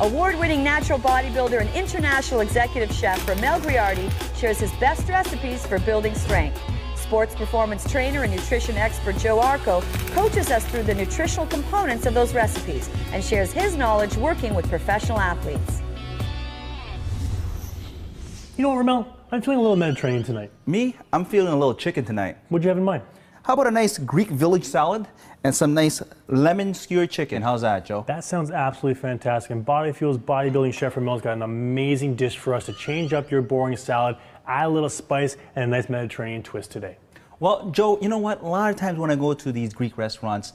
Award-winning natural bodybuilder and international executive chef Ramel Griardi shares his best recipes for building strength. Sports performance trainer and nutrition expert Joe Arko coaches us through the nutritional components of those recipes and shares his knowledge working with professional athletes. You know what, Ramel? I'm feeling a little Mediterranean tonight. Me? I'm feeling a little chicken tonight. What'd you have in mind? How about a nice Greek village salad and some nice lemon skewered chicken? How's that, Joe? That sounds absolutely fantastic. And Body Fuel's bodybuilding chef Ramel's got an amazing dish for us to change up your boring salad, add a little spice, and a nice Mediterranean twist today. Well, Joe, you know what? A lot of times when I go to these Greek restaurants,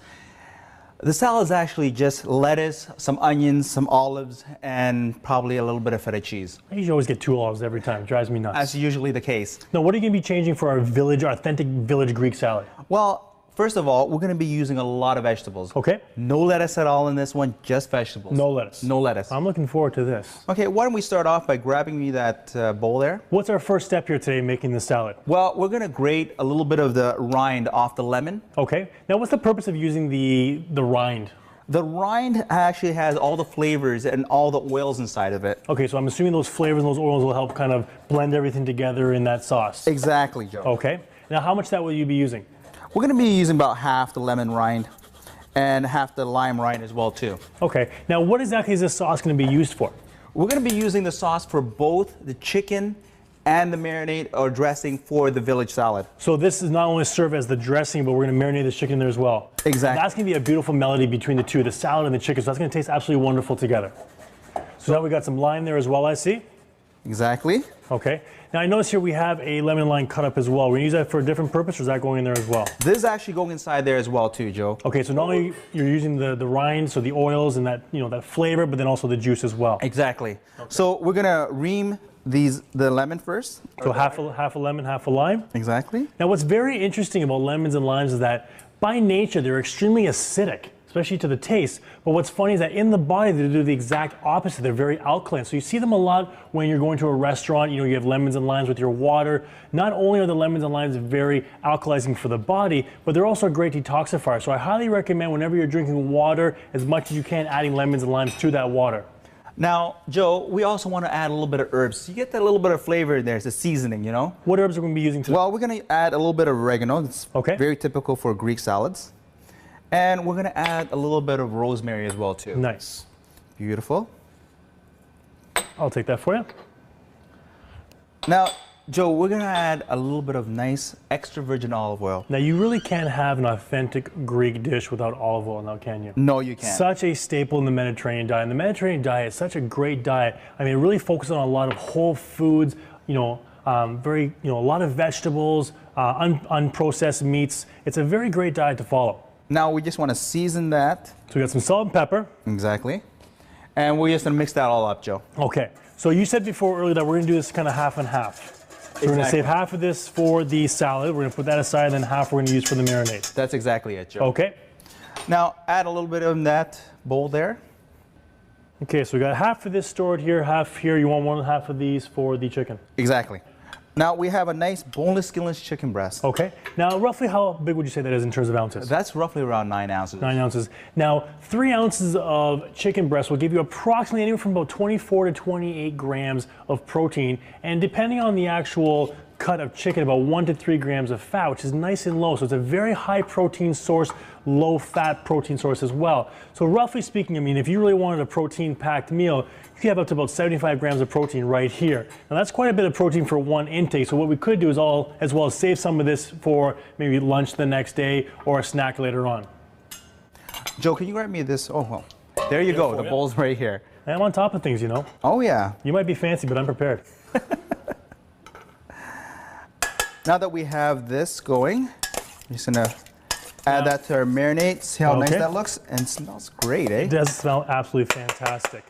the salad is actually just lettuce, some onions, some olives, and probably a little bit of feta cheese. I usually always get 2 olives every time. It drives me nuts. That's usually the case. Now, what are you going to be changing for our authentic village Greek salad? Well, first of all, we're going to be using a lot of vegetables. Okay. No lettuce at all in this one, just vegetables. No lettuce. No lettuce. I'm looking forward to this. Okay, why don't we start off by grabbing me that bowl there? What's our first step here today making the salad? Well, we're going to grate a little bit of the rind off the lemon. Okay. Now, what's the purpose of using the rind? The rind actually has all the flavors and all the oils inside of it. Okay, so I'm assuming those flavors and those oils will help kind of blend everything together in that sauce. Exactly, Joe. Okay. Now, how much of that will you be using? We're going to be using about half the lemon rind and half the lime rind as well, too. Okay. Now, what exactly is this sauce going to be used for? We're going to be using the sauce for both the chicken and the marinade or dressing for the village salad. So this is not only serve as the dressing, but we're going to marinate the chicken there as well. Exactly. That's going to be a beautiful melody between the two, the salad and the chicken. So that's going to taste absolutely wonderful together. So now we got some lime there as well, I see. Exactly. Okay. Now I notice here we have a lemon and lime cut up as well. We're going to use that for a different purpose, or is that going in there as well? This is actually going inside there as well too, Joe. Okay, so not only you're using the rind, so the oils and that, that flavor, but then also the juice as well. Exactly. Okay. So we're going to ream the lemon first. So half a lemon, half a lime? Exactly. Now what's very interesting about lemons and limes is that by nature they're extremely acidic, especially to the taste. But what's funny is that in the body they do the exact opposite. They're very alkaline. So you see them a lot when you're going to a restaurant. You have lemons and limes with your water. Not only are the lemons and limes very alkalizing for the body, but they're also a great detoxifier. So I highly recommend whenever you're drinking water, as much as you can, adding lemons and limes to that water. Now, Joe, we also want to add a little bit of herbs. You get that little bit of flavor in there. It's a seasoning, What herbs are we going to be using today? Well, we're going to add a little bit of oregano. It's very typical for Greek salads. And we're going to add a little bit of rosemary as well, too. Nice. Beautiful. I'll take that for you. Now, Joe, we're going to add a little bit of nice extra virgin olive oil. Now, you really can't have an authentic Greek dish without olive oil now, can you? No, you can't. Such a staple in the Mediterranean diet. And the Mediterranean diet is such a great diet. I mean, it really focuses on a lot of whole foods, a lot of vegetables, unprocessed meats. It's a very great diet to follow. Now, we just want to season that. So we got some salt and pepper. Exactly. And we're just going to mix that all up, Joe. Okay. So you said before earlier that we're going to do this kind of half and half. So we're going to save half of this for the salad. We're going to put that aside, and then half we're going to use for the marinade. That's exactly it, Joe. Okay. Now, add a little bit in that bowl there. Okay, so we got half of this stored here, half here. You want one half of these for the chicken? Exactly. Now, we have a nice boneless, skinless chicken breast. Okay. Now, roughly how big would you say that is in terms of ounces? That's roughly around 9 ounces. 9 ounces. Now, 3 ounces of chicken breast will give you approximately anywhere from about 24 to 28 grams of protein. And depending on the actual cut of chicken, about 1 to 3 grams of fat, which is nice and low. So it's a very high protein source, low fat protein source as well. So roughly speaking, I mean, if you really wanted a protein packed meal, you have up to about 75 grams of protein right here. Now that's quite a bit of protein for one intake. So what we could do is as well as save some of this for maybe lunch the next day or a snack later on. Joe, can you grab me this? Oh, well, there you go. The bowl's right here. I'm on top of things, Oh, yeah. You might be fancy, but I'm prepared. Now that we have this going, I'm just going to add that to our marinade. See how nice that looks? And it smells great, eh? It does smell absolutely fantastic.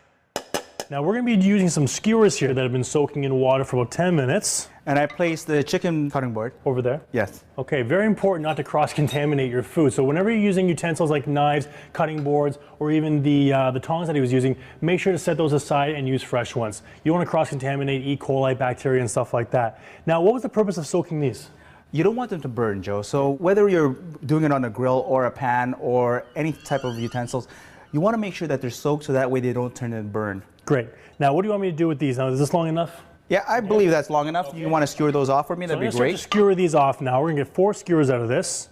Now we're going to be using some skewers here that have been soaking in water for about 10 minutes. And I placed the chicken cutting board. Over there? Yes. Okay, very important not to cross-contaminate your food. So whenever you're using utensils like knives, cutting boards, or even the tongs that he was using, make sure to set those aside and use fresh ones. You don't want to cross-contaminate E. coli, bacteria, and stuff like that. Now, what was the purpose of soaking these? You don't want them to burn, Joe. So whether you're doing it on a grill or a pan or any type of utensils, you want to make sure that they're soaked so that way they don't turn and burn. Great. Now, what do you want me to do with these? Now, is this long enough? Yeah, I believe that's long enough. Okay. You want to skewer those off for me? So That'd be I'm great. going to skewer these off now. We're going to get 4 skewers out of this.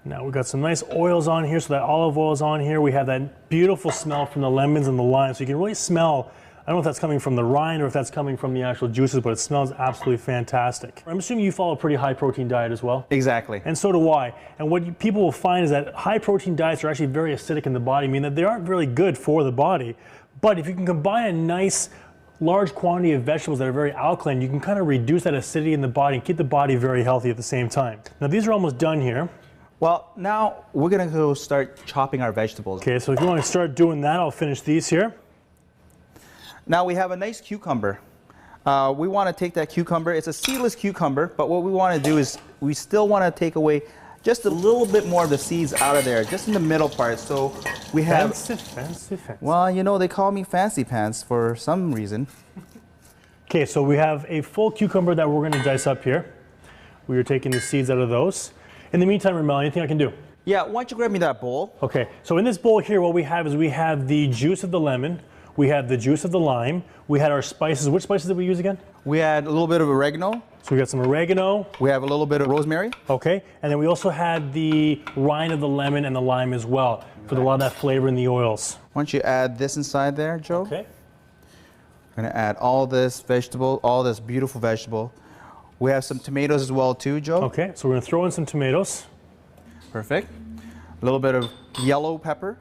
Now we've got some nice oils on here, so that olive oil is on here. We have that beautiful smell from the lemons and the lime, so you can really smell. I don't know if that's coming from the rind or if that's coming from the actual juices, but it smells absolutely fantastic. I'm assuming you follow a pretty high protein diet as well? Exactly. And so do I. And what people will find is that high protein diets are actually very acidic in the body, meaning that they aren't really good for the body. But if you can combine a nice large quantity of vegetables that are very alkaline, you can kind of reduce that acidity in the body and keep the body very healthy at the same time. Now these are almost done here. Well, now we're going to go start chopping our vegetables. Okay, so if you want to start doing that, I'll finish these here. Now we have a nice cucumber. We want to take that cucumber. It's a seedless cucumber, but what we want to do is we still want to take away just a little bit more of the seeds out of there, just in the middle part. So we have... Fancy. Well, you know, they call me fancy pants for some reason. Okay, so we have a full cucumber that we're going to dice up here. We are taking the seeds out of those. In the meantime, Ramel, anything I can do? Yeah, why don't you grab me that bowl? Okay, so in this bowl here, what we have is we have the juice of the lemon, we have the juice of the lime, we had our spices. Which spices did we use again? We had a little bit of oregano. So we got some oregano. We have a little bit of rosemary. Okay, and then we also had the rind of the lemon and the lime as well for a lot of that flavor in the oils. Why don't you add this inside there, Joe? Okay. We're gonna add all this vegetable, all this beautiful vegetable. We have some tomatoes as well too, Joe. Okay, so we're gonna throw in some tomatoes. Perfect. A little bit of yellow pepper.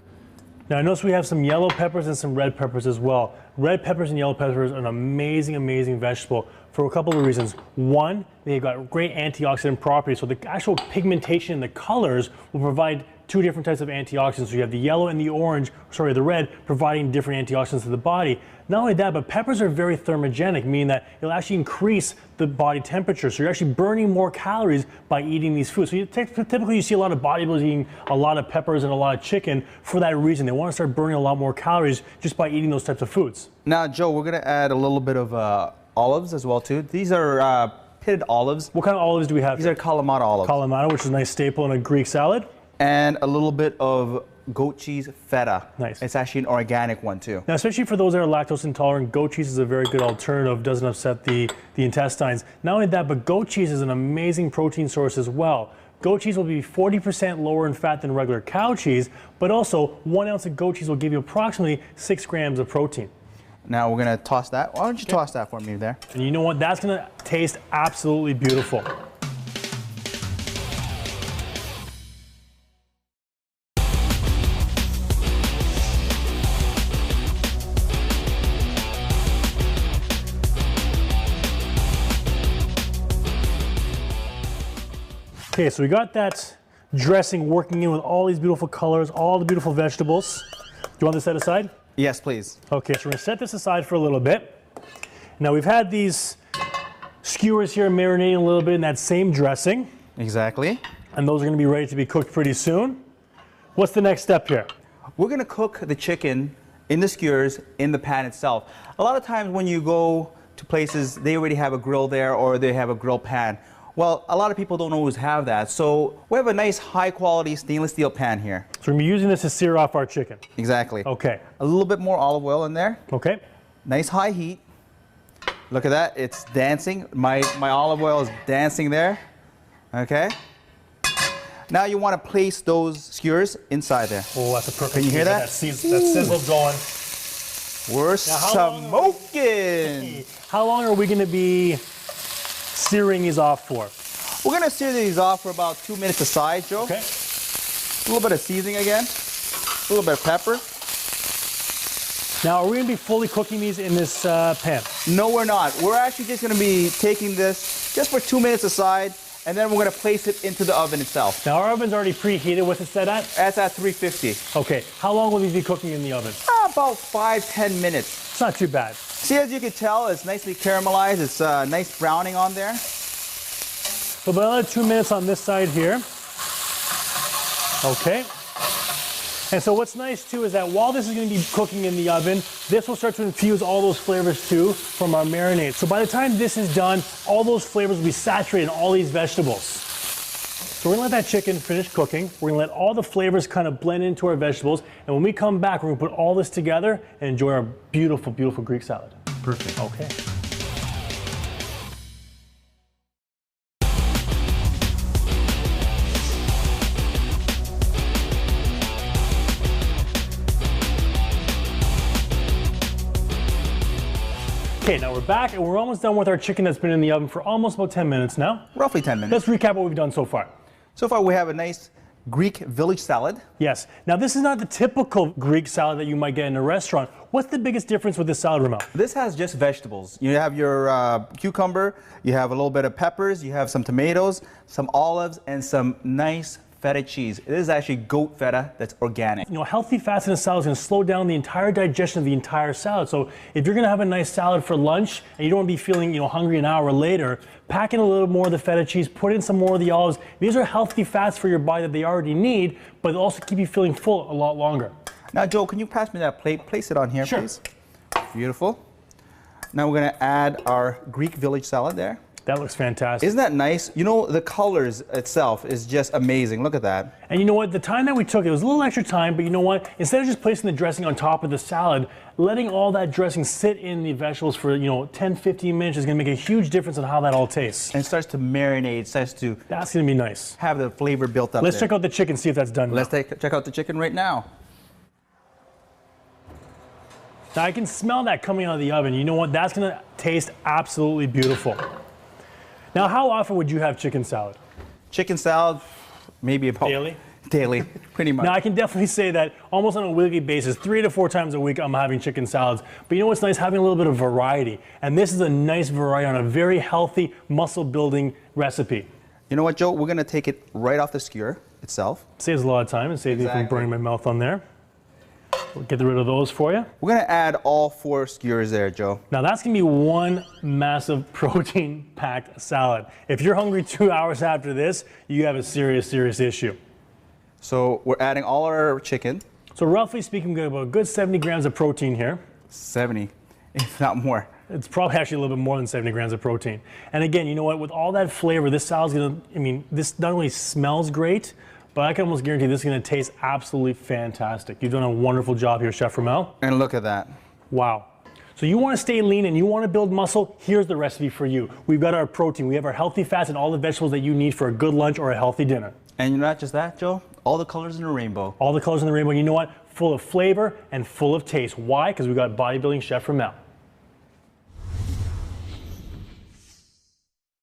Now I notice we have some yellow peppers and some red peppers as well. Red peppers and yellow peppers are an amazing, amazing vegetable for a couple of reasons. One, they've got great antioxidant properties, so the actual pigmentation and the colors will provide 2 different types of antioxidants. So you have the yellow and the orange, sorry, the red, providing different antioxidants to the body. Not only that, but peppers are very thermogenic, meaning that it'll actually increase the body temperature. So you're actually burning more calories by eating these foods. So typically you see a lot of bodybuilders eating a lot of peppers and a lot of chicken for that reason. They want to start burning a lot more calories just by eating those types of foods. Now, Joe, we're gonna add a little bit of olives as well too. These are pitted olives. What kind of olives do we have? These are Kalamata olives. Kalamata, which is a nice staple in a Greek salad. And a little bit of goat cheese feta. Nice. It's actually an organic one too. Now, especially for those that are lactose intolerant, goat cheese is a very good alternative, doesn't upset the intestines. Not only that, but goat cheese is an amazing protein source as well. Goat cheese will be 40% lower in fat than regular cow cheese, but also 1 ounce of goat cheese will give you approximately 6 grams of protein. Now we're gonna toss that. Why don't you toss that for me there? And you know what? That's gonna taste absolutely beautiful. Okay, so we got that dressing working in with all these beautiful colors, all the beautiful vegetables. Do you want this set aside? Yes, please. Okay, so we're gonna set this aside for a little bit. Now we've had these skewers here marinating a little bit in that same dressing, Exactly. and those are gonna be ready to be cooked pretty soon. What's the next step here? We're gonna cook the chicken in the skewers in the pan itself. A lot of times when you go to places, they already have a grill there or they have a grill pan. Well, a lot of people don't always have that. So we have a nice high quality stainless steel pan here. So we're gonna be using this to sear off our chicken. Exactly. Okay, A little bit more olive oil in there. okay. Nice high heat. Look at that, it's dancing. My olive oil is dancing there. Okay. Now you want to place those skewers inside there. Oh, that's a perfect. Can you hear that? That sizzle going. We're how long- smoking. How long are we gonna be searing these off for? We're gonna sear these off for about 2 minutes aside, Joe. Okay. A little bit of seasoning again. A little bit of pepper. Now, are we gonna be fully cooking these in this pan? No, we're not. We're actually just gonna be taking this just for 2 minutes aside, and then we're gonna place it into the oven itself. Now, our oven's already preheated. What's it set at? That's at 350. Okay. How long will these be cooking in the oven? About 5-10 minutes. It's not too bad. See, as you can tell, it's nicely caramelized. It's nice browning on there. So about another 2 minutes on this side here. Okay. And so what's nice too is that while this is going to be cooking in the oven, this will start to infuse all those flavors too from our marinade. So by the time this is done, all those flavors will be saturated in all these vegetables. So we're gonna let that chicken finish cooking. We're gonna let all the flavors kind of blend into our vegetables. And when we come back, we're gonna put all this together and enjoy our beautiful, beautiful Greek salad. Perfect. Okay. Okay, now we're back and we're almost done with our chicken that's been in the oven for almost about 10 minutes now. Roughly 10 minutes. Let's recap what we've done so far. So far we have a nice Greek village salad. Yes. Now this is not the typical Greek salad that you might get in a restaurant. What's the biggest difference with this salad, Ramel? This has just vegetables. You have your cucumber, you have a little bit of peppers, you have some tomatoes, some olives, and some nice feta cheese. It is actually goat feta that's organic. You know, healthy fats in a salad is going to slow down the entire digestion of the entire salad. So if you're going to have a nice salad for lunch and you don't want to be feeling, hungry an hour later, pack in a little more of the feta cheese, put in some more of the olives. These are healthy fats for your body that they already need, but they'll also keep you feeling full a lot longer. Now, Joe, can you pass me that plate? Place it on here, Sure. please. Beautiful. Now we're going to add our Greek village salad there. That looks fantastic. Isn't that nice? You know, the colors itself is just amazing. Look at that. And you know what? The time that we took, it was a little extra time, but you know what? Instead of just placing the dressing on top of the salad, letting all that dressing sit in the vegetables for, 10, 15 minutes is going to make a huge difference in how that all tastes. And it starts to marinate, starts to That's going to be nice. have the flavor built up. Let's there. check out the chicken, see if that's done. Let's check out the chicken right now. Now I can smell that coming out of the oven. You know what? That's going to taste absolutely beautiful. Now, how often would you have chicken salad? Chicken salad, maybe about Daily? Daily, pretty much. Now, I can definitely say that almost on a weekly basis, 3 to 4 times a week, I'm having chicken salads. But you know what's nice? Having a little bit of variety. And this is a nice variety on a very healthy, muscle-building recipe. You know what, Joe? We're going to take it right off the skewer itself. Saves a lot of time and saves me from Exactly. burning my mouth on there. We'll get rid of those for you. We're going to add all 4 skewers there, Joe. Now that's going to be one massive protein-packed salad. If you're hungry 2 hours after this, you have a serious, serious issue. So we're adding all our chicken. So roughly speaking, we got about a good 70 grams of protein here. 70, if not more. It's probably actually a little bit more than 70 grams of protein. And again, you know what? With all that flavor, this salad's going to, this not only smells great, but I can almost guarantee this is going to taste absolutely fantastic. You've done a wonderful job here, Chef Ramel. And look at that. Wow. So you want to stay lean and you want to build muscle, here's the recipe for you. We've got our protein, we have our healthy fats and all the vegetables that you need for a good lunch or a healthy dinner. And not just that, Joe, all the colors in the rainbow. All the colors in the rainbow, you know what? Full of flavor and full of taste. Why? Because we've got bodybuilding Chef Ramel.